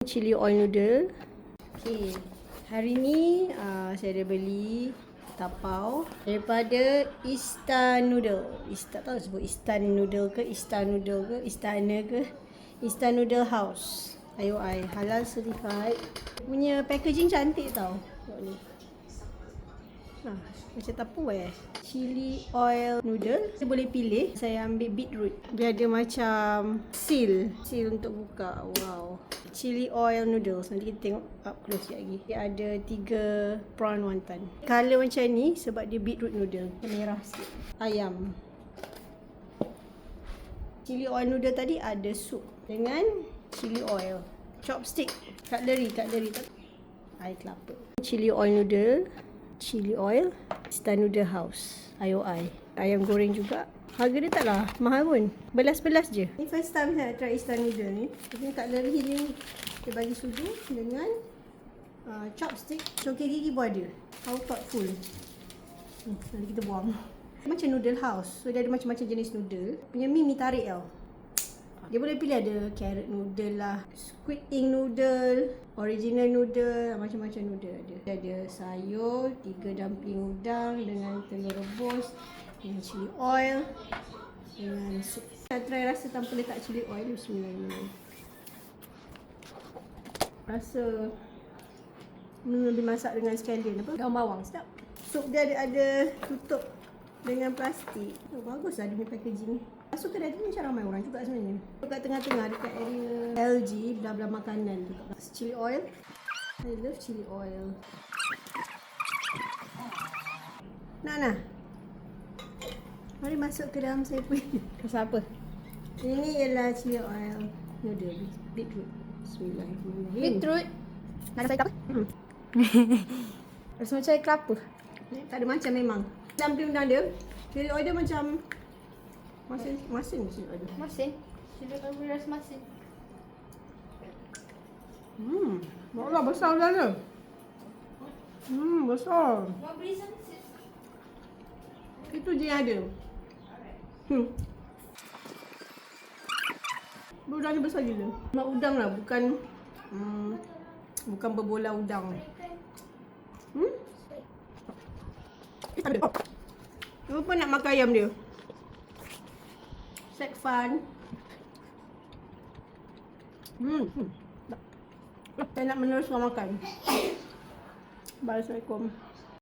Chili oil noodle. Okay, hari ni saya ada beli tapau daripada Instant Noodle. Tak tahu sebut Instant Noodle ke Instant Noodle ke Istana ke. Instant Noodle House, IOI, halal certified. Punya packaging cantik tau. Tengok ni. Macam Tupperware. Chili oil noodle. Saya boleh pilih. Saya ambil beetroot. Dia ada macam seal untuk buka. Wow. Chili oil noodles. Nanti kita tengok up close sekejap lagi. Dia ada 3 prawn wonton. Color macam ni sebab dia beetroot noodle. Merah sikit. Ayam. Chili oil noodle tadi ada sup dengan chili oil. Chopstick. Cutlery. Air kelapa. Chili oil noodle. Chili oil. Instant Noodle House, IOI. Ayam goreng juga. Harga dia taklah mahal pun. Belas-belas je. Ni first time saya try instant noodle ni. Tapi cutlery dia, dia bagi sudu dengan chopstick. Congkak gigi pun ada. How thoughtful. Nanti kita buang. Macam noodle house. So dia ada macam-macam jenis noodle. Punya mi tarik tau. Dia boleh pilih ada carrot noodle lah, squid ink noodle, original noodle, macam-macam noodle ada. Dia ada sayur, 3 dumpling udang dengan telur rebus, dengan chili oil, dengan sup. Saya try rasa tanpa letak chili oil. Bismillahirrahmanirrahim. Rasa lebih masak dengan sekalian daun bawang, sedap. Sup dia ada tutup dengan plastik. Oh, bagus lah dia punya packaging ni. Masuk kedai tu macam ramai orang juga sebenarnya. Dekat tengah-tengah, dekat area LG, belah-belah makanan tu. Chili oil. I love chili oil. Nak. Mari masuk ke dalam saya punya. Rasa apa? Ini ialah chili oil noodle. Beetroot. Bismillahirrahmanirrahim. Beetroot? Nak rasa apa? Rasa macam air kelapa. Tak ada macam memang. Dumpling udang dia, chili oil dia macam masin chili oil dia. Masin? Chili oil boleh rasa masin. Allah besar dah dia. Besar. Mau beli sama? Itu je yang ada. Udang ni besar gila. Mak udang lah, bukan berbola udang. Lupa nak makan ayam dia. Sek fun. Saya nak meneruskan makan. Assalamualaikum.